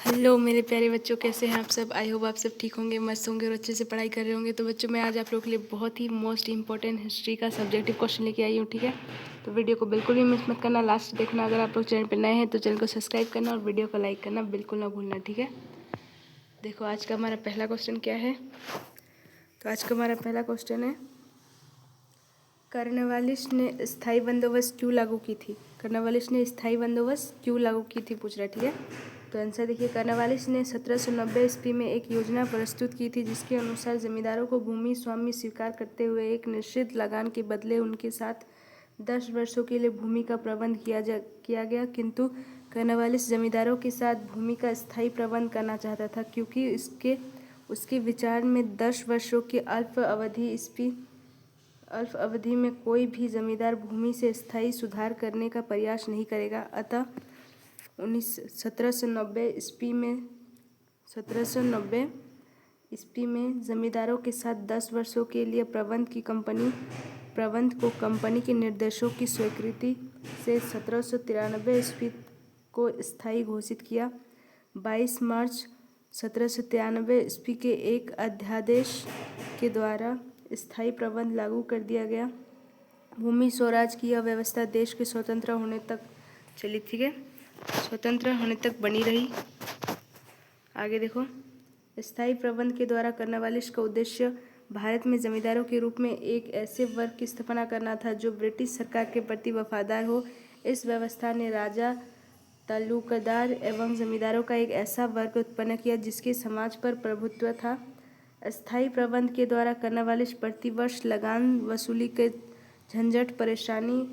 Hello मेरे प्यारे बच्चों, कैसे हैं आप सब। आई होप आप सब ठीक होंगे, मस्त होंगे और अच्छे से पढ़ाई कर रहे होंगे। तो बच्चों, मैं आज आप लोगों के लिए बहुत ही मोस्ट इंपॉर्टेंट हिस्ट्री का सब्जेक्टिव क्वेश्चन लेके आई हूँ। ठीक है, तो वीडियो को बिल्कुल भी मिस मत करना, लास्ट देखना। अगर आप लोग चैनल पर नए हैं तो चैनल को सब्सक्राइब करना और वीडियो को लाइक करना बिल्कुल ना भूलना। ठीक है, देखो आज का हमारा पहला क्वेश्चन क्या है। तो आज का हमारा पहला क्वेश्चन है, कॉर्नवालिस ने स्थायी बंदोबस्त क्यों लागू की थी। कॉर्नवालिस ने स्थायी बंदोबस्त क्यों लागू की थी पूछ रहा है। ठीक है, तो आंसर देखिए, कॉर्नवालिस ने 1790 ईस्वी में एक योजना प्रस्तुत की थी जिसके अनुसार जमींदारों को भूमि स्वामी स्वीकार करते हुए एक निश्चित लगान के बदले उनके साथ 10 वर्षों के लिए भूमि का प्रबंध किया गया। किंतु कॉर्नवालिस जमींदारों के साथ भूमि का स्थायी प्रबंध करना चाहता था क्योंकि उसके विचार में 10 वर्षों की अल्प अवधि में कोई भी जमींदार भूमि से स्थायी सुधार करने का प्रयास नहीं करेगा। अतः 1790 ईस्वी में जमींदारों के साथ 10 वर्षों के लिए प्रबंध को कंपनी के निर्देशों की स्वीकृति से 1793 ईस्वी को स्थायी घोषित किया। 22 मार्च 1793 ईस्वी के एक अध्यादेश के द्वारा स्थायी प्रबंध लागू कर दिया गया। भूमि स्वराज की यह व्यवस्था देश के स्वतंत्र होने तक चली। ठीक है, स्वतंत्र होने तक बनी रही। आगे देखो, स्थायी प्रबंध के द्वारा कॉर्नवालिस का उद्देश्य भारत में जमींदारों के रूप में एक ऐसे वर्ग की स्थापना करना था जो ब्रिटिश सरकार के प्रति वफादार हो। इस व्यवस्था ने राजा, तालुकदार एवं जमींदारों का एक ऐसा वर्ग उत्पन्न किया जिसके समाज पर प्रभुत्व था। स्थायी प्रबंध के द्वारा कॉर्नवालिस प्रतिवर्ष लगान वसूली के झंझट, परेशानी,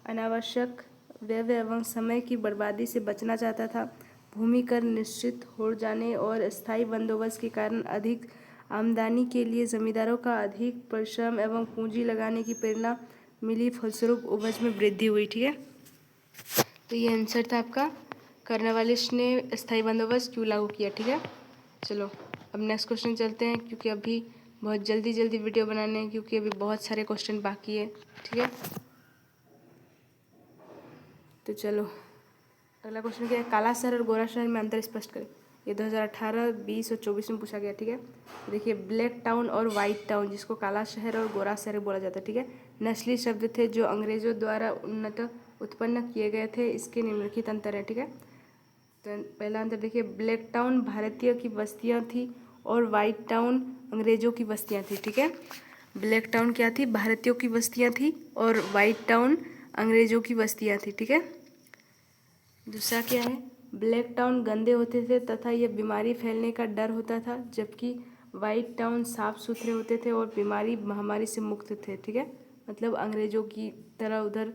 अनावश्यक व्यय एवं समय की बर्बादी से बचना चाहता था। भूमि कर निश्चित हो जाने और स्थायी बंदोबस्त के कारण अधिक आमदनी के लिए जमींदारों का अधिक परिश्रम एवं पूंजी लगाने की प्रेरणा मिली। फलस्वरूप उपज में वृद्धि हुई। ठीक है, तो ये आंसर था आपका, कॉर्नवालिस ने स्थायी बंदोबस्त क्यों लागू किया। ठीक है, चलो अब नेक्स्ट क्वेश्चन चलते हैं, क्योंकि अभी बहुत जल्दी वीडियो बनाने हैं, क्योंकि अभी बहुत सारे क्वेश्चन बाकी है। ठीक है, तो चलो अगला क्वेश्चन क्या है, काला शहर और गोरा शहर में अंतर स्पष्ट करें। ये 2018, 20 और 24 में पूछा गया। ठीक है, देखिए, ब्लैक टाउन और वाइट टाउन, जिसको काला शहर और गोरा शहर बोला जाता है। ठीक है, नस्ली शब्द थे जो अंग्रेजों द्वारा उत्पन्न किए गए थे। इसके निम्नलिखित अंतर है। ठीक है, तो पहला अंतर देखिए, ब्लैक टाउन भारतीय की बस्तियां थी और वाइट टाउन अंग्रेजों की बस्तियां थी। ठीक है, ब्लैक टाउन क्या थी, भारतीयों की बस्तियां थी और वाइट टाउन अंग्रेजों की बस्तियां थी। ठीक है, दूसरा क्या है, ब्लैक टाउन गंदे होते थे तथा यह बीमारी फैलने का डर होता था, जबकि वाइट टाउन साफ सुथरे होते थे और बीमारी महामारी से मुक्त थे। ठीक है, मतलब अंग्रेजों की तरह उधर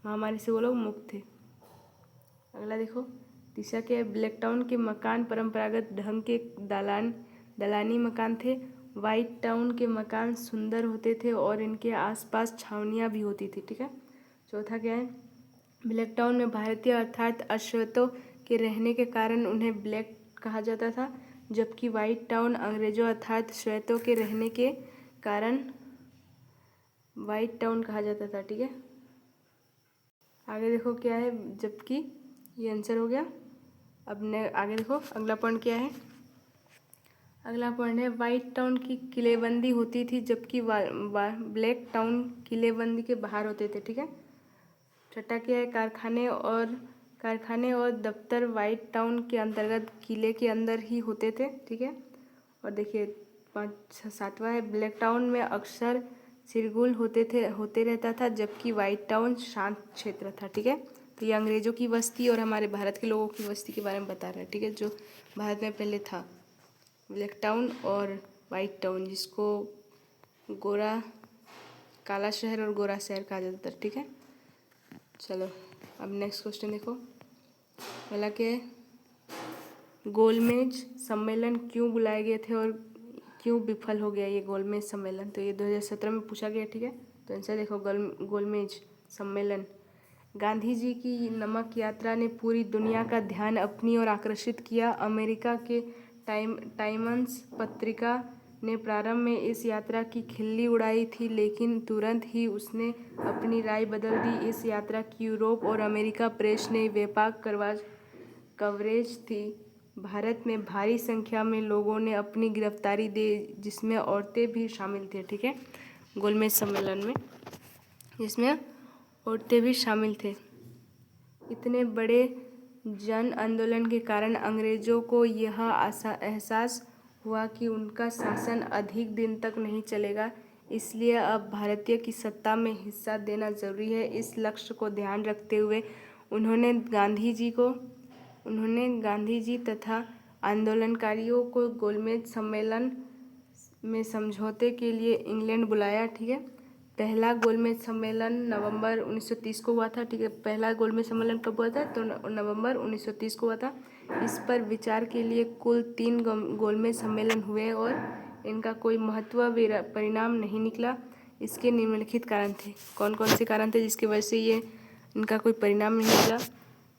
महामारी से वो लोग मुक्त थे। अगला देखो, तीसरा क्या है, ब्लैक टाउन के मकान परंपरागत ढंग के दलानी मकान थे। वाइट टाउन के मकान सुंदर होते थे और इनके आसपास छावनियाँ भी होती थी। ठीक है, चौथा क्या है, ब्लैक टाउन में भारतीय अर्थात अश्वेतों के रहने के कारण उन्हें ब्लैक कहा जाता था, जबकि वाइट टाउन अंग्रेजों अर्थात श्वेतों के रहने के कारण वाइट टाउन कहा जाता था। ठीक है, आगे देखो क्या है, जबकि ये आंसर हो गया। अब आगे देखो, अगला पॉइंट क्या है, अगला पॉइंट है, वाइट टाउन की किलेबंदी होती थी जबकि ब्लैक टाउन किलेबंदी के बाहर होते थे। ठीक है, छठा क्या है, कारखाने और दफ्तर वाइट टाउन के अंतर्गत किले के अंदर ही होते थे। ठीक है, और देखिए सातवां है, ब्लैक टाउन में अक्सर शोरगुल होते रहता था, जबकि वाइट टाउन शांत क्षेत्र था। ठीक है, तो ये अंग्रेजों की बस्ती और हमारे भारत के लोगों की बस्ती के बारे में बता रहा है। ठीक है, जो भारत में पहले था, ब्लैक टाउन और वाइट टाउन, जिसको काला शहर और गोरा शहर कहा जाता था। ठीक है, चलो अब नेक्स्ट क्वेश्चन देखो, पहला क्या है, गोलमेज सम्मेलन क्यों बुलाए गए थे और क्यों विफल हो गया ये गोलमेज सम्मेलन। तो ये 2017 में पूछा गया। ठीक है, तो आंसर देखो, गोलमेज सम्मेलन, गांधी जी की नमक यात्रा ने पूरी दुनिया का ध्यान अपनी ओर आकर्षित किया। अमेरिका के टाइम्स पत्रिका ने प्रारंभ में इस यात्रा की खिल्ली उड़ाई थी, लेकिन तुरंत ही उसने अपनी राय बदल दी। इस यात्रा की यूरोप और अमेरिका प्रेस ने व्यापक कवरेज थी। भारत में भारी संख्या में लोगों ने अपनी गिरफ्तारी दी, जिसमें औरतें भी शामिल थे। ठीक है, गोलमेज सम्मेलन में जिसमें औरतें भी शामिल थे। इतने बड़े जन आंदोलन के कारण अंग्रेज़ों को यह एहसास हुआ कि उनका शासन अधिक दिन तक नहीं चलेगा, इसलिए अब भारतीय की सत्ता में हिस्सा देना ज़रूरी है। इस लक्ष्य को ध्यान रखते हुए उन्होंने गांधी जी तथा आंदोलनकारियों को गोलमेज सम्मेलन में समझौते के लिए इंग्लैंड बुलाया। ठीक है, पहला गोलमेज सम्मेलन नवंबर 1930 को हुआ था। ठीक है, पहला गोलमेज सम्मेलन कब हुआ था? तो नवंबर 1930 को हुआ था। इस पर विचार के लिए कुल 3 गोलमेज सम्मेलन हुए और इनका कोई महत्वपूर्ण परिणाम नहीं निकला। इसके निम्नलिखित कारण थे। कौन कौन से कारण थे जिसकी वजह से इनका कोई परिणाम नहीं निकला?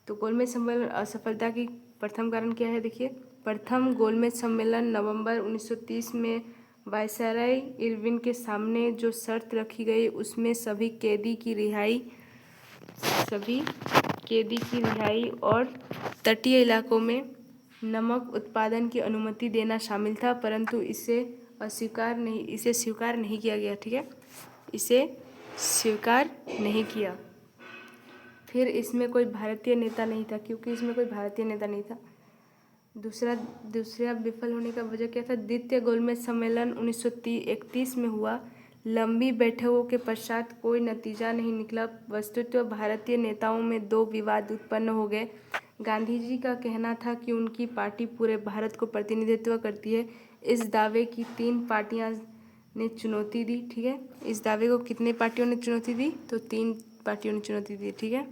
तो गोलमेज सम्मेलन असफलता की प्रथम कारण क्या है? देखिए, प्रथम गोलमेज सम्मेलन नवंबर 1930 में वायसराय इरविन के सामने जो शर्त रखी गई उसमें सभी कैदी की रिहाई और तटीय इलाकों में नमक उत्पादन की अनुमति देना शामिल था, परंतु इसे स्वीकार नहीं किया गया। ठीक है, इसे स्वीकार नहीं किया। फिर इसमें कोई भारतीय नेता नहीं था, क्योंकि इसमें कोई भारतीय नेता नहीं था। दूसरा विफल होने का वजह क्या था? द्वितीय गोलमेज सम्मेलन 1931 में हुआ। लंबी बैठकों के पश्चात कोई नतीजा नहीं निकला। वस्तुतः भारतीय नेताओं में 2 विवाद उत्पन्न हो गए। गांधी जी का कहना था कि उनकी पार्टी पूरे भारत को प्रतिनिधित्व करती है। इस दावे की 3 पार्टियां ने चुनौती दी। ठीक है, इस दावे को कितने पार्टियों ने चुनौती दी? तो 3 पार्टियों ने चुनौती दी। ठीक है,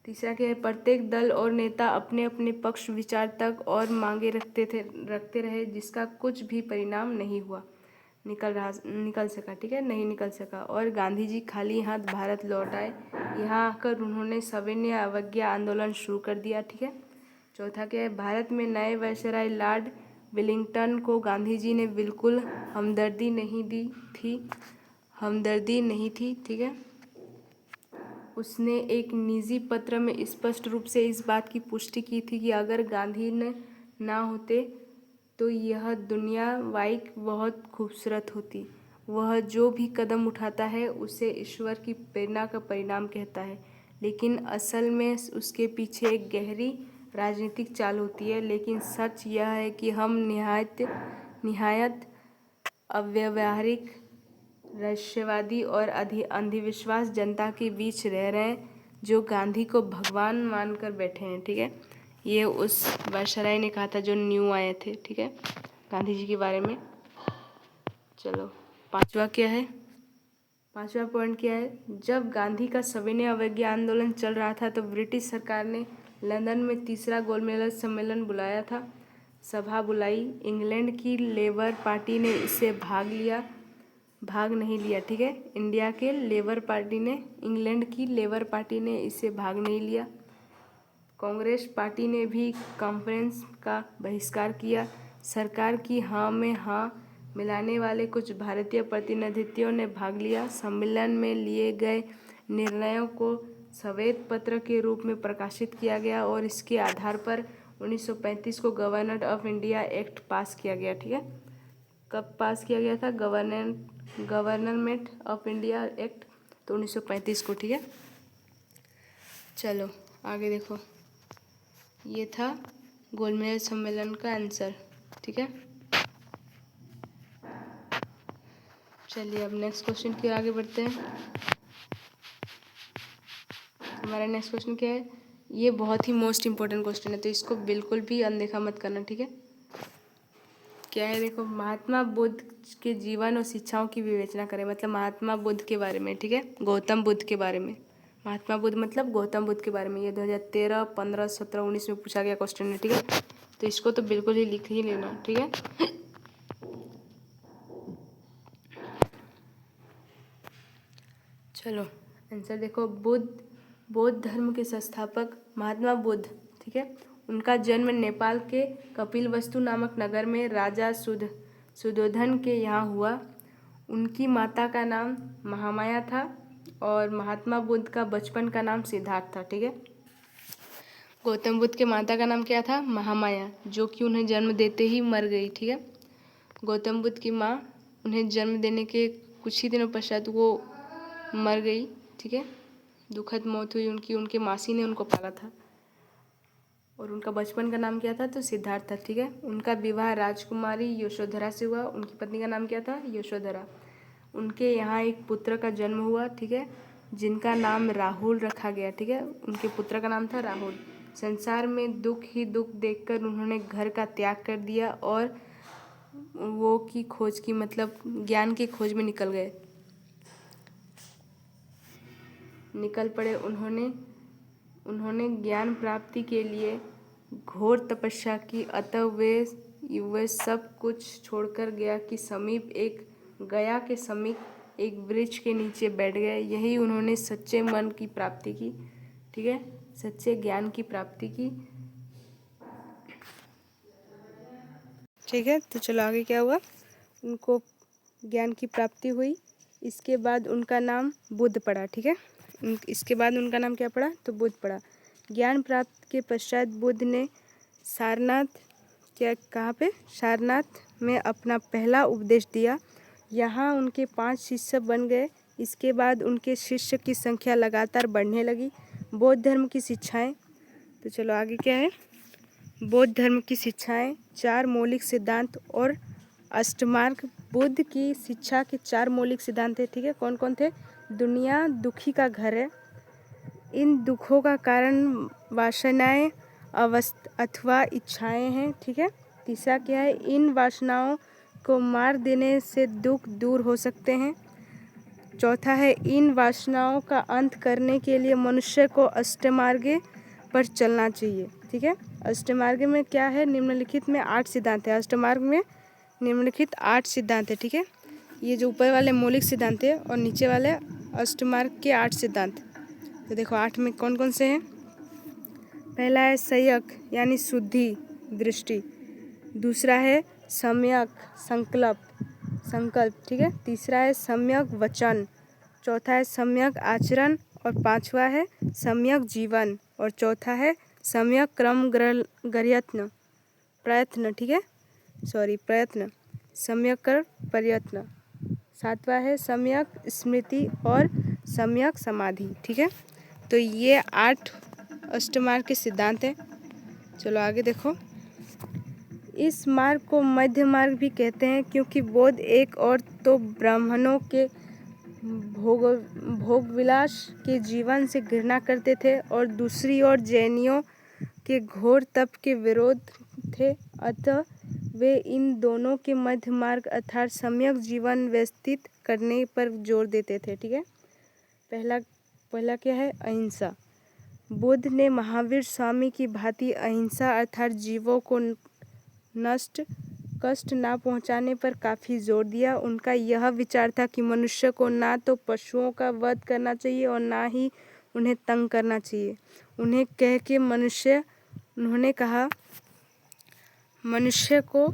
तीसरा क्या है? प्रत्येक दल और नेता अपने अपने पक्ष विचार तक और मांगे रखते रहे, जिसका कुछ भी परिणाम नहीं हुआ निकल सका। ठीक है, नहीं निकल सका और गांधी जी खाली हाथ भारत लौट आए। यहाँ आकर उन्होंने सविनय अवज्ञा आंदोलन शुरू कर दिया। ठीक है, चौथा क्या है? भारत में नए वायसराय लॉर्ड वेलिंगटन को गांधी जी ने बिल्कुल हमदर्दी नहीं थी। ठीक है, उसने एक निजी पत्र में स्पष्ट रूप से इस बात की पुष्टि की थी कि अगर गांधी ने ना होते तो यह दुनिया वाकई बहुत खूबसूरत होती। वह जो भी कदम उठाता है उसे ईश्वर की प्रेरणा का परिणाम कहता है, लेकिन असल में उसके पीछे एक गहरी राजनीतिक चाल होती है। लेकिन सच यह है कि हम निहायत अव्यावहारिक, रहस्यवादी और अंधविश्वास जनता के बीच रह रहे हैं जो गांधी को भगवान मानकर बैठे हैं। ठीक है, ये उस वायसराय ने कहा था जो न्यू आए थे। ठीक है, गांधी जी के बारे में। चलो, पांचवा पॉइंट क्या है? जब गांधी का सविनय अवज्ञा आंदोलन चल रहा था तो ब्रिटिश सरकार ने लंदन में तीसरा गोलमेज सम्मेलन बुलाया था। सभा बुलाई। इंग्लैंड की लेबर पार्टी ने इससे भाग नहीं लिया। ठीक है, इंडिया के इंग्लैंड की लेबर पार्टी ने इससे भाग नहीं लिया। कांग्रेस पार्टी ने भी कॉन्फ्रेंस का बहिष्कार किया। सरकार की हाँ में हाँ मिलाने वाले कुछ भारतीय प्रतिनिधियों ने भाग लिया। सम्मेलन में लिए गए निर्णयों को श्वेत पत्र के रूप में प्रकाशित किया गया और इसके आधार पर 1935 को गवर्नमेंट ऑफ इंडिया एक्ट पास किया गया। ठीक है, कब पास किया गया था? गवर्नमेंट ऑफ इंडिया एक्ट, तो 1935 को। ठीक है, चलो आगे देखो। ये था गोलमेज सम्मेलन का आंसर। ठीक है, चलिए अब नेक्स्ट क्वेश्चन की ओर आगे बढ़ते हैं। हमारा नेक्स्ट क्वेश्चन क्या है? ये बहुत ही मोस्ट इम्पोर्टेंट क्वेश्चन है, तो इसको बिल्कुल भी अनदेखा मत करना। ठीक है, क्या है? देखो, महात्मा बुद्ध के जीवन और शिक्षाओं की विवेचना करें। मतलब महात्मा बुद्ध के बारे में। ठीक है, गौतम बुद्ध के बारे में। महात्मा बुद्ध मतलब गौतम बुद्ध के बारे में। ये 2013, 15, 17, 19 में पूछा गया क्वेश्चन है। ठीक है, तो इसको तो बिल्कुल ही लिख ही लेना। ठीक है, चलो आंसर देखो। बौद्ध धर्म के संस्थापक महात्मा बुद्ध। ठीक है, उनका जन्म नेपाल के कपिलवस्तु नामक नगर में राजा सुद्धोधन के यहाँ हुआ। उनकी माता का नाम महामाया था और महात्मा बुद्ध का बचपन का नाम सिद्धार्थ था। ठीक है, गौतम बुद्ध के माता का नाम क्या था? महामाया, जो कि उन्हें जन्म देते ही मर गई। ठीक है, गौतम बुद्ध की माँ उन्हें जन्म देने के कुछ ही दिनों पश्चात वो मर गई। ठीक है, दुखद मौत हुई उनकी, उनके मासी ने उनको पाला था। और उनका बचपन का नाम क्या था? तो सिद्धार्थ था। ठीक है, उनका विवाह राजकुमारी यशोधरा से हुआ। उनकी पत्नी का नाम क्या था? यशोधरा। उनके यहाँ एक पुत्र का जन्म हुआ। ठीक है, जिनका नाम राहुल रखा गया। ठीक है, उनके पुत्र का नाम था राहुल। संसार में दुख ही दुख देखकर उन्होंने घर का त्याग कर दिया और वो की खोज की, मतलब ज्ञान की खोज में निकल पड़े। उन्होंने ज्ञान प्राप्ति के लिए घोर तपस्या की। अतः वे सब कुछ छोड़कर गया के समीप एक वृक्ष के नीचे बैठ गए। यही उन्होंने सच्चे मन की प्राप्ति की। ठीक है, सच्चे ज्ञान की प्राप्ति की। ठीक है, तो चलो आगे क्या हुआ? उनको ज्ञान की प्राप्ति हुई। इसके बाद उनका नाम बुद्ध पड़ा। ठीक है, इसके बाद उनका नाम क्या पड़ा? तो बुद्ध पड़ा। ज्ञान प्राप्त के पश्चात बुद्ध ने सारनाथ में अपना पहला उपदेश दिया। यहाँ उनके 5 शिष्य बन गए। इसके बाद उनके शिष्य की संख्या लगातार बढ़ने लगी। बौद्ध धर्म की शिक्षाएं, तो चलो आगे क्या है? बौद्ध धर्म की शिक्षाएं, 4 मौलिक सिद्धांत और अष्टमार्ग। बुद्ध की शिक्षा के 4 मौलिक सिद्धांत थे। ठीक है, कौन कौन थे? दुनिया दुखी का घर है, इन दुखों का कारण वासनाएं अथवा इच्छाएं हैं। ठीक है, तीसरा क्या है? इन वासनाओं को मार देने से दुख दूर हो सकते हैं। चौथा है, इन वासनाओं का अंत करने के लिए मनुष्य को अष्टमार्ग पर चलना चाहिए। ठीक है, अष्टमार्ग में क्या है? निम्नलिखित में 8 सिद्धांत है। अष्टमार्ग में निम्नलिखित 8 सिद्धांत है। ठीक है, ये जो ऊपर वाले मौलिक सिद्धांत है और नीचे वाले अष्टमार्ग के 8 सिद्धांत। तो देखो 8 में कौन कौन से हैं? पहला है संयक यानी शुद्धि दृष्टि। दूसरा है सम्यक संकल्प। ठीक है, तीसरा है सम्यक वचन। चौथा है सम्यक आचरण और 5वां है सम्यक जीवन और चौथा है सम्यक क्रम प्रयत्न। ठीक है, प्रयत्न, सम्यक कर प्रयत्न। 7वां है सम्यक स्मृति और सम्यक समाधि। ठीक है, तो ये 8 अष्टमार्ग के सिद्धांत हैं। चलो आगे देखो। इस मार्ग को मध्य मार्ग भी कहते हैं क्योंकि बौद्ध एक और तो ब्राह्मणों के भोग विलास के जीवन से घृणा करते थे और दूसरी ओर जैनियों के घोर तप के विरोध थे। अतः वे इन दोनों के मध्य मार्ग अर्थात सम्यक जीवन व्यतीत करने पर जोर देते थे। ठीक है, पहला क्या है? अहिंसा। बुद्ध ने महावीर स्वामी की भांति अहिंसा अर्थात जीवों को कष्ट ना पहुंचाने पर काफ़ी जोर दिया। उनका यह विचार था कि मनुष्य को ना तो पशुओं का वध करना चाहिए और ना ही उन्हें तंग करना चाहिए। उन्होंने कहा मनुष्य को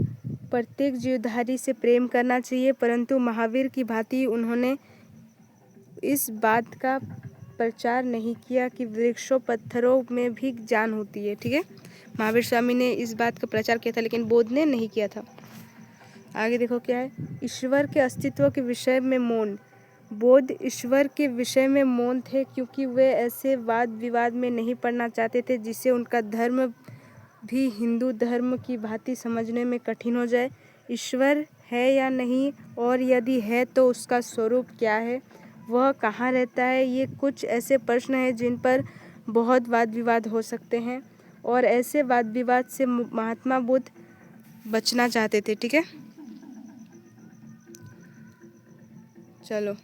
प्रत्येक जीवधारी से प्रेम करना चाहिए, परंतु महावीर की भांति उन्होंने इस बात का प्रचार नहीं किया कि वृक्षों पत्थरों में भी जान होती है। ठीक है, महावीर स्वामी ने इस बात का प्रचार किया था लेकिन बौद्ध ने नहीं किया था। आगे देखो क्या है? ईश्वर के अस्तित्व के विषय में मौन। बौद्ध ईश्वर के विषय में मौन थे क्योंकि वे ऐसे वाद विवाद में नहीं पड़ना चाहते थे जिससे उनका धर्म भी हिंदू धर्म की भांति समझने में कठिन हो जाए। ईश्वर है या नहीं और यदि है तो उसका स्वरूप क्या है, वह कहाँ रहता है, ये कुछ ऐसे प्रश्न हैं जिन पर बहुत वाद विवाद हो सकते हैं और ऐसे वाद विवाद से महात्मा बुद्ध बचना चाहते थे। ठीक है, चलो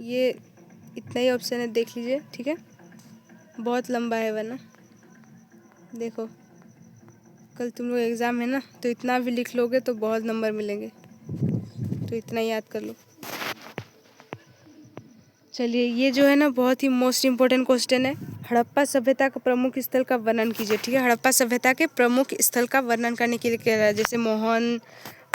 ये इतना ही ऑप्शन है, देख लीजिए। ठीक है, बहुत लंबा है वरना। देखो कल तुम लोग एग्ज़ाम है ना, तो इतना भी लिख लोगे तो बहुत नंबर मिलेंगे, तो इतना याद कर लो। चलिए ये जो है ना बहुत ही मोस्ट इम्पोर्टेंट क्वेश्चन है। हड़प्पा सभ्यता का प्रमुख स्थल का वर्णन कीजिए। ठीक है, हड़प्पा सभ्यता के प्रमुख स्थल का वर्णन करने के लिए कह रहा है, जैसे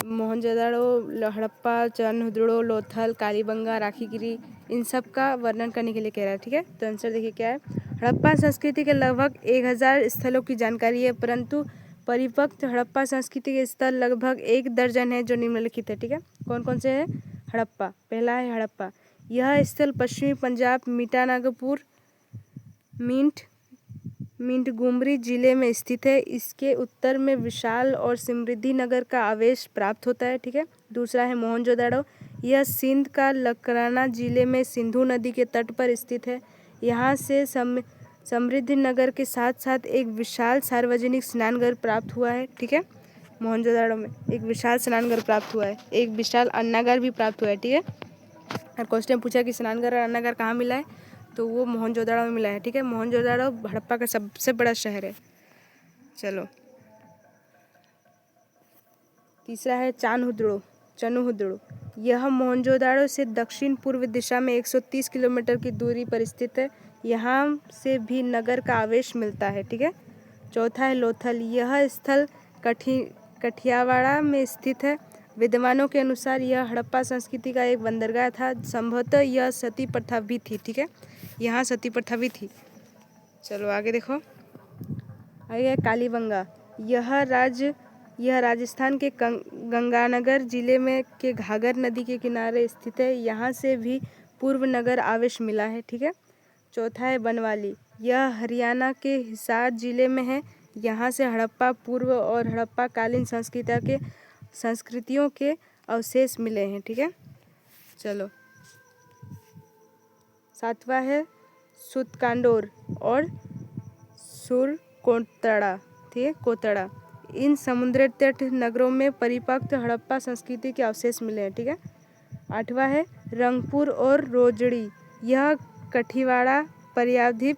मोहनजोदड़ो, हड़प्पा, चंद्रहुदड़ो, लोथल, कालीबंगा, राखीगिरी, इन सब का वर्णन करने के लिए कह रहा है। ठीक है, तो आंसर देखिए क्या है? हड़प्पा संस्कृति के लगभग 1000 स्थलों की जानकारी है, परंतु परिपक्व हड़प्पा संस्कृति के स्थल लगभग 1 दर्जन है जो निम्नलिखित है। ठीक है, कौन कौन से है? हड़प्पा, पहला है हड़प्पा। यह स्थल पश्चिमी पंजाब मीठानागपुर मिंटगुमरी जिले में स्थित है। इसके उत्तर में विशाल और समृद्धि नगर का आवेश प्राप्त होता है। ठीक है, दूसरा है मोहनजोदाड़ो। यह सिंध का लकराना जिले में सिंधु नदी के तट पर स्थित है। यहाँ से समृद्धि नगर के साथ साथ एक विशाल सार्वजनिक स्नानघर प्राप्त हुआ है। ठीक है, मोहनजोदाड़ो में एक विशाल स्नानघर प्राप्त हुआ है, एक विशाल अन्नागार भी प्राप्त हुआ है। ठीक है, और क्वेश्चन पूछा कि स्नानघर और अन्नागार कहाँ मिला है, तो वो मोहनजोदाड़ो में मिला है। ठीक है, मोहनजोदाड़ो हड़प्पा का सबसे बड़ा शहर है। चलो, तीसरा है चनुहुद्रो। यह मोहनजोदाड़ो से दक्षिण पूर्व दिशा में 130 किलोमीटर की दूरी पर स्थित है। यहाँ से भी नगर का आवेश मिलता है। ठीक है, चौथा है लोथल। यह स्थल कठियावाड़ा में स्थित है। विद्वानों के अनुसार यह हड़प्पा संस्कृति का एक बंदरगाह था। संभवतः यह सती प्रथा भी थी। ठीक है, यहाँ सती प्रथा भी थी। चलो आगे देखो, आगे है कालीबंगा। यह राजस्थान के गंगानगर जिले में के घाघर नदी के किनारे स्थित है। यहाँ से भी पूर्व नगर आवेश मिला है। ठीक है, चौथा है बनवाली। यह हरियाणा के हिसार जिले में है। यहाँ से हड़प्पा पूर्व और हड़प्पा कालीन संस्कृतियों के अवशेष मिले हैं। ठीक है, चलो, सातवां है सूतकांडोर और सुरकोटड़ा। ठीक है, कोतड़ा। इन समुद्र तट नगरों में परिपक्व हड़प्पा संस्कृति के अवशेष मिले हैं। ठीक है, आठवां है रंगपुर और रोजड़ी। यह कठियावाड़ा प्रायद्वीप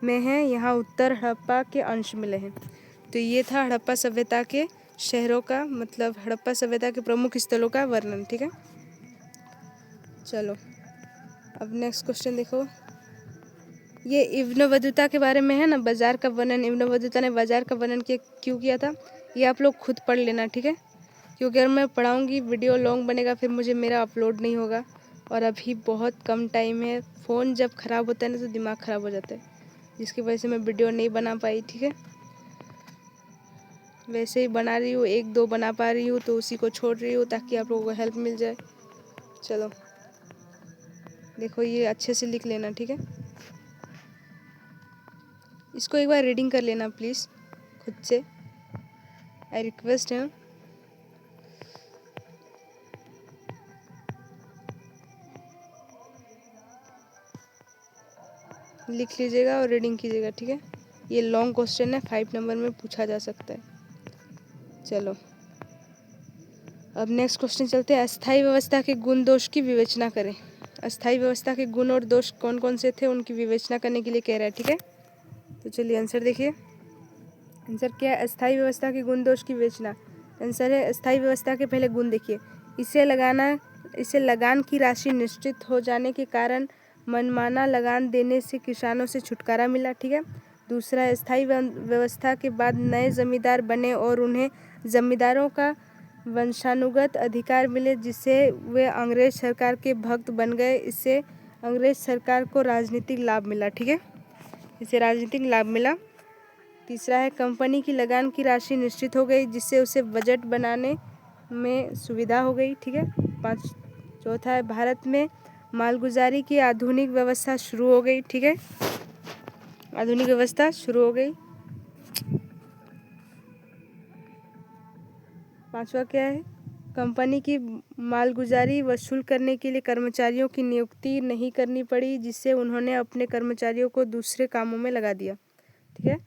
में है। यहाँ उत्तर हड़प्पा के अंश मिले हैं। तो ये था हड़प्पा सभ्यता के शहरों का, मतलब हड़प्पा सभ्यता के प्रमुख स्थलों का वर्णन। ठीक है, चलो अब नेक्स्ट क्वेश्चन देखो। ये इब्न बतूता के बारे में है ना, बाजार का वर्णन। इब्न बतूता ने बाजार का वर्णन क्यों किया था, ये आप लोग खुद पढ़ लेना। ठीक है, क्योंकि अगर मैं पढ़ाऊँगी वीडियो लॉन्ग बनेगा, फिर मुझे मेरा अपलोड नहीं होगा, और अभी बहुत कम टाइम है। फ़ोन जब ख़राब होता है ना तो दिमाग ख़राब हो जाता है, जिसकी वजह से मैं वीडियो नहीं बना पाई। ठीक है, वैसे ही बना रही हूँ, 1-2 बना पा रही हूँ, तो उसी को छोड़ रही हूँ ताकि आप लोगों को हेल्प मिल जाए। चलो देखो, ये अच्छे से लिख लेना। ठीक है, इसको एक बार रीडिंग कर लेना प्लीज़ खुद से, आई रिक्वेस्ट है। लिख लीजिएगा और रीडिंग कीजिएगा। ठीक है, ये लॉन्ग क्वेश्चन है, 5 नंबर में पूछा जा सकता है। चलो अब नेक्स्ट क्वेश्चन चलते हैं। अस्थायी व्यवस्था के गुण दोष की विवेचना करें। अस्थायी व्यवस्था के गुण और दोष कौन कौन से थे, उनकी विवेचना करने के लिए कह रहा है। ठीक है, तो चलिए आंसर देखिए। आंसर क्या है? अस्थायी व्यवस्था के गुण दोष की विवेचना। आंसर है अस्थायी व्यवस्था के पहले गुण देखिए। इसे लगान की राशि निश्चित हो जाने के कारण मनमाना लगान देने से किसानों से छुटकारा मिला। ठीक है, दूसरा, अस्थायी व्यवस्था के बाद नए जमींदार बने और उन्हें जमींदारों का वंशानुगत अधिकार मिले, जिससे वे अंग्रेज सरकार के भक्त बन गए। इससे अंग्रेज सरकार को राजनीतिक लाभ मिला। ठीक है, इससे राजनीतिक लाभ मिला। तीसरा है कंपनी की लगान की राशि निश्चित हो गई, जिससे उसे बजट बनाने में सुविधा हो गई। ठीक है, चौथा है भारत में मालगुजारी की आधुनिक व्यवस्था शुरू हो गई। ठीक है, आधुनिक व्यवस्था शुरू हो गई। पांचवा क्या है? कंपनी की मालगुजारी वसूल करने के लिए कर्मचारियों की नियुक्ति नहीं करनी पड़ी, जिससे उन्होंने अपने कर्मचारियों को दूसरे कामों में लगा दिया। ठीक है,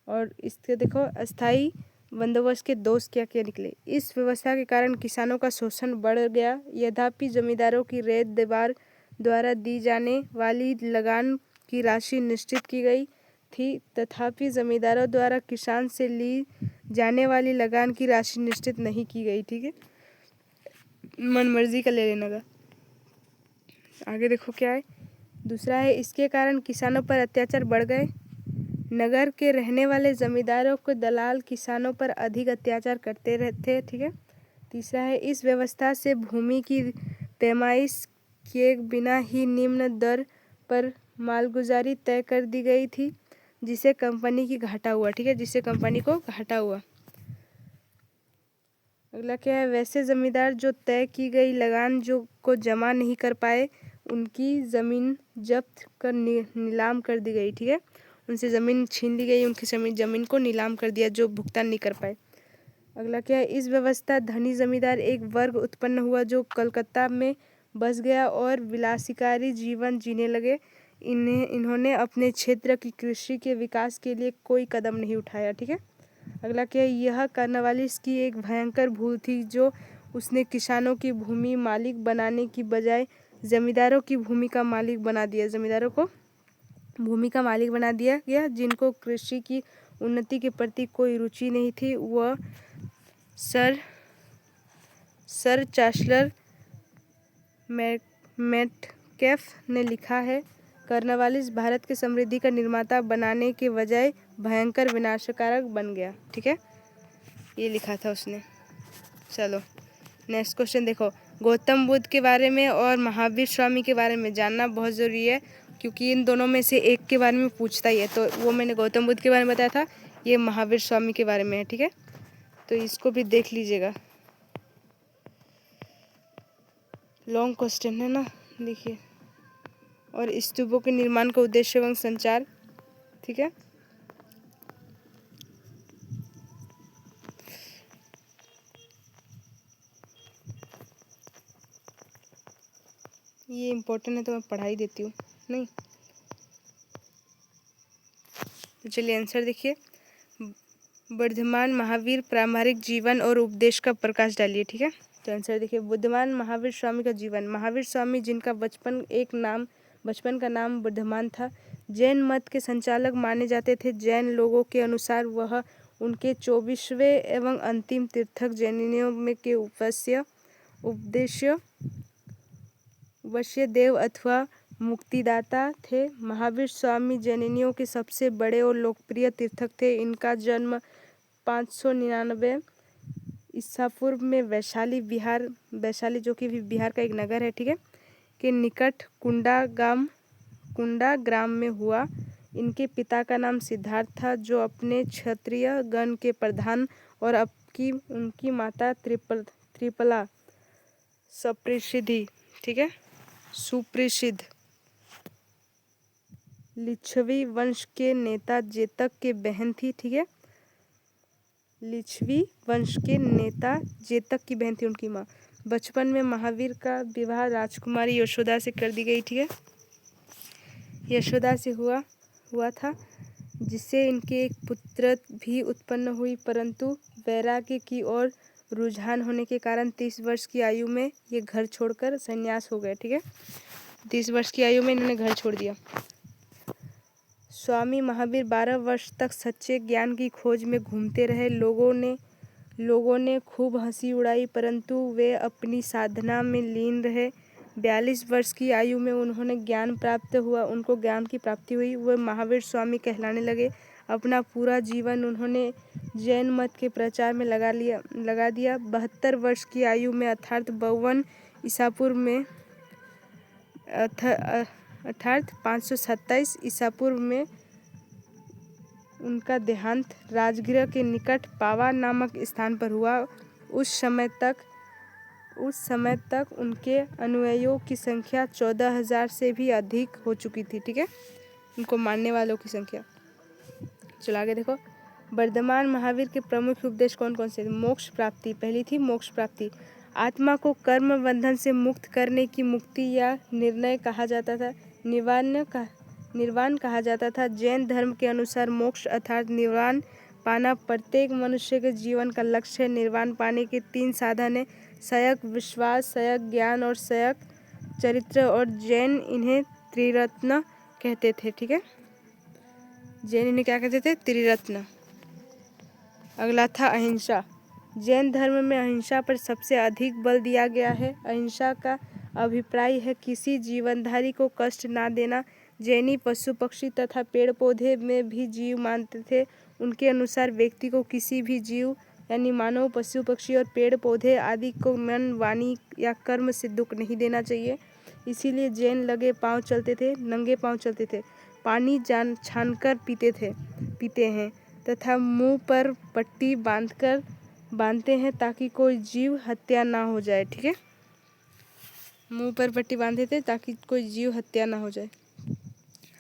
और इसके देखो अस्थायी बंदोबस्त के दोष क्या क्या निकले। इस व्यवस्था के कारण किसानों का शोषण बढ़ गया। यद्यपि जमींदारों की रेत देवार द्वारा दी जाने वाली लगान की राशि निश्चित की गई थी, तथापि जमींदारों द्वारा किसान से ली जाने वाली लगान की राशि निश्चित नहीं की गई। ठीक है, मनमर्जी का ले लेने का। आगे देखो क्या है। दूसरा है इसके कारण किसानों पर अत्याचार बढ़ गए। नगर के रहने वाले जमींदारों को दलाल किसानों पर अधिक अत्याचार करते रहते। ठीक है, तीसरा है इस व्यवस्था से भूमि की पैमाइश किए बिना ही निम्न दर पर मालगुजारी तय कर दी गई थी जिससे कंपनी की घाटा हुआ। ठीक है, जिससे कंपनी को घाटा हुआ। अगला क्या है, वैसे जमींदार जो तय की गई लगान जो को जमा नहीं कर पाए उनकी ज़मीन जब्त कर नीलाम कर दी गई। ठीक है, उनसे ज़मीन छीन ली गई, उनकी ज़मीन को नीलाम कर दिया जो भुगतान नहीं कर पाए। अगला क्या है, इस व्यवस्था धनी जमींदार एक वर्ग उत्पन्न हुआ जो कलकत्ता में बस गया और विलासिकारी जीवन जीने लगे। इन्होंने अपने क्षेत्र की कृषि के विकास के लिए कोई कदम नहीं उठाया। ठीक है, अगला क्या है, यह कॉर्नवालिस की एक भयंकर भूल थी जो उसने किसानों की भूमि मालिक बनाने की बजाय जमींदारों की भूमि का मालिक बना दिया। जमींदारों को भूमि का मालिक बना दिया गया जिनको कृषि की उन्नति के प्रति कोई रुचि नहीं थी। वह सर चार्ल्स मेटकेफ ने लिखा है, कॉर्नवालिस भारत के समृद्धि का निर्माता बनाने के बजाय भयंकर विनाशकारक बन गया। ठीक है, ये लिखा था उसने। चलो नेक्स्ट क्वेश्चन देखो, गौतम बुद्ध के बारे में और महावीर स्वामी के बारे में जानना बहुत ज़रूरी है क्योंकि इन दोनों में से एक के बारे में पूछता ही है। तो वो मैंने गौतम बुद्ध के बारे में बताया था, ये महावीर स्वामी के बारे में है। ठीक है, तो इसको भी देख लीजिएगा, लॉन्ग क्वेश्चन है ना, देखिए। और स्तूपों के निर्माण का उद्देश्य एवं संचार। ठीक है, ये इम्पोर्टेंट है तो मैं पढ़ा ही देती हूँ नहीं। तो चलिए आंसर देखिए, बुद्धमान महावीर प्रारंभिक जीवन और उपदेश का प्रकाश डालिए। ठीक है, तो आंसर देखिए, बुद्धमान महावीर स्वामी का जीवन। महावीर स्वामी जिनका बचपन का नाम बुद्धमान था, जैन मत के संचालक माने जाते थे। जैन लोगों के अनुसार वह उनके 24वें एवं अंतिम तीर्थक जैनियों में के उपदेश्य देव अथवा मुक्तिदाता थे। महावीर स्वामी जैनियों के सबसे बड़े और लोकप्रिय तीर्थक थे। इनका जन्म 599 ईसा पूर्व में वैशाली जो कि बिहार का एक नगर है, ठीक है, के निकट कुंडा ग्राम में हुआ। इनके पिता का नाम सिद्धार्थ था जो अपने क्षत्रिय गण के प्रधान और उनकी माता त्रिपला सुप्रसिद्ध लिच्छवी वंश के नेता जेतक के बहन थी। ठीक है, लिच्छवी वंश के नेता जेतक की बहन थी उनकी माँ। बचपन में महावीर का विवाह राजकुमारी यशोदा से कर दी गई। ठीक है, यशोदा से हुआ था जिससे इनके एक पुत्र भी उत्पन्न हुई, परंतु वैराग्य की ओर रुझान होने के कारण 30 वर्ष की आयु में ये घर छोड़कर संन्यास हो गए। ठीक है, 30 वर्ष की आयु में इन्होंने घर छोड़ दिया। स्वामी महावीर 12 वर्ष तक सच्चे ज्ञान की खोज में घूमते रहे। लोगों ने खूब हंसी उड़ाई परंतु वे अपनी साधना में लीन रहे। 42 वर्ष की आयु में उनको ज्ञान की प्राप्ति हुई। वे महावीर स्वामी कहलाने लगे। अपना पूरा जीवन उन्होंने जैन मत के प्रचार में लगा दिया। 72 वर्ष की आयु में अर्थात 52 ईसा पूर्व में अर्थात 527 ईसा पूर्व में उनका देहांत राजगृह के निकट पावा नामक स्थान पर हुआ। उस समय तक उनके अनुयायियों की संख्या 14,000 से भी अधिक हो चुकी थी। ठीक है, उनको मानने वालों की संख्या। चलो आगे देखो, वर्धमान महावीर के प्रमुख उपदेश कौन कौन से? मोक्ष प्राप्ति, पहली थी मोक्ष प्राप्ति। आत्मा को कर्म बंधन से मुक्त करने की मुक्ति या निर्णय कहा जाता था, निर्वाण कहा जाता था। जैन धर्म के अनुसार मोक्ष अर्थात निर्वाण पाना प्रत्येक मनुष्य के जीवन का लक्ष्य है। निर्वाण पाने के 3 साधन हैं, संयक विश्वास, संयक ज्ञान और संयक चरित्र, और जैन इन्हें त्रिरत्न कहते थे। ठीक है, जैन इन्हें क्या कहते थे? त्रिरत्न। अगला था अहिंसा। जैन धर्म में अहिंसा पर सबसे अधिक बल दिया गया है। अहिंसा का अभिप्राय है किसी जीवनधारी को कष्ट ना देना। जैनी पशु पक्षी तथा पेड़ पौधे में भी जीव मानते थे। उनके अनुसार व्यक्ति को किसी भी जीव यानी मानव, पशु पक्षी और पेड़ पौधे आदि को मन, वाणी या कर्म से दुख नहीं देना चाहिए। इसीलिए जैन लगे पाँव चलते थे, नंगे पाँव चलते थे, पानी जान छानकर पीते हैं तथा मुंह पर पट्टी बांधते हैं ताकि कोई जीव हत्या ना हो जाए। ठीक है, मुंह पर पट्टी बांधे थे ताकि कोई जीव हत्या ना हो जाए।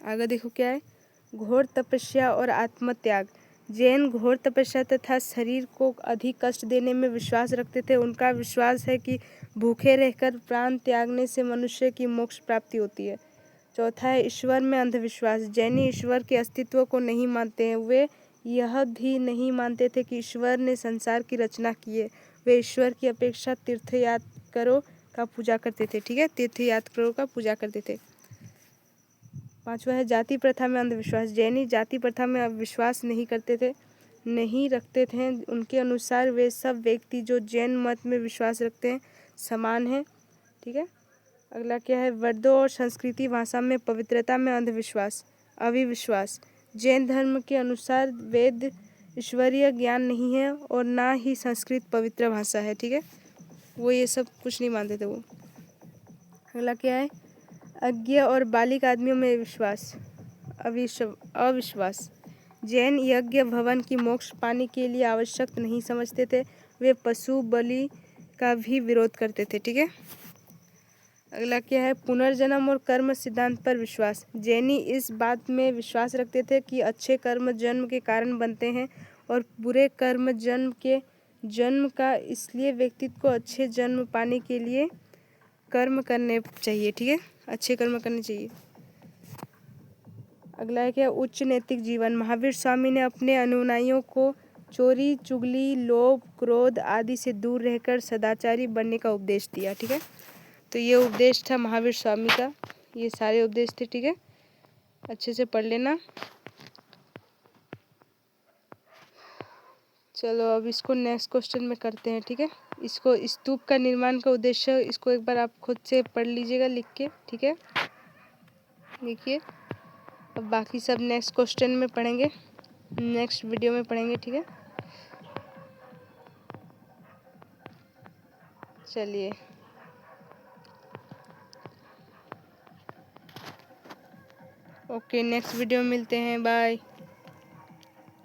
आगे देखो क्या है, घोर तपस्या और आत्मत्याग। जैन घोर तपस्या तथा शरीर को अधिक कष्ट देने में विश्वास रखते थे। उनका विश्वास है कि भूखे रहकर प्राण त्यागने से मनुष्य की मोक्ष प्राप्ति होती है। चौथा है ईश्वर में अंधविश्वास। जैनी ईश्वर के अस्तित्व को नहीं मानते हैं। वे यह भी नहीं मानते थे कि ईश्वर ने संसार की रचना की है। वे ईश्वर की अपेक्षा तीर्थयात्रियों का पूजा करते थे। ठीक है, तीर्थयात्रियों का पूजा करते थे। पांचवा है जाति प्रथा में अंधविश्वास। जैनी जाति प्रथा में विश्वास नहीं रखते थे। उनके अनुसार वे सब व्यक्ति जो जैन मत में विश्वास रखते हैं समान हैं। ठीक है, अगला क्या है, वेदों और संस्कृति भाषा में पवित्रता में अविश्वास। जैन धर्म के अनुसार वेद ईश्वरीय ज्ञान नहीं है और ना ही संस्कृत पवित्र भाषा है। ठीक है, वो ये सब कुछ नहीं मानते थे वो। अगला क्या है, अज्ञ और बालिक आदमियों में अविश्वास। जैन यज्ञ भवन की मोक्ष पाने के लिए आवश्यक नहीं समझते थे। वे पशु बलि का भी विरोध करते थे। ठीक है, अगला क्या है, पुनर्जन्म और कर्म सिद्धांत पर विश्वास। जैनी इस बात में विश्वास रखते थे कि अच्छे कर्म जन्म के कारण बनते हैं और बुरे कर्म जन्म का, इसलिए व्यक्ति को अच्छे जन्म पाने के लिए कर्म करने चाहिए। ठीक है, अच्छे कर्म करने चाहिए। अगला है क्या, उच्च नैतिक जीवन। महावीर स्वामी ने अपने अनुयायियों को चोरी चुगली लोभ क्रोध आदि से दूर रहकर सदाचारी बनने का उपदेश दिया। ठीक है, तो ये उपदेश था महावीर स्वामी का, ये सारे उपदेश थे। ठीक है, अच्छे से पढ़ लेना। चलो अब इसको नेक्स्ट क्वेश्चन में करते हैं। ठीक है, इसको स्तूप का निर्माण का उद्देश्य, इसको एक बार आप खुद से पढ़ लीजिएगा लिख के। ठीक है, देखिए अब बाकी सब नेक्स्ट क्वेश्चन में पढ़ेंगे, नेक्स्ट वीडियो में पढ़ेंगे। ठीक है, चलिए ओके, नेक्स्ट वीडियो में मिलते हैं, बाय।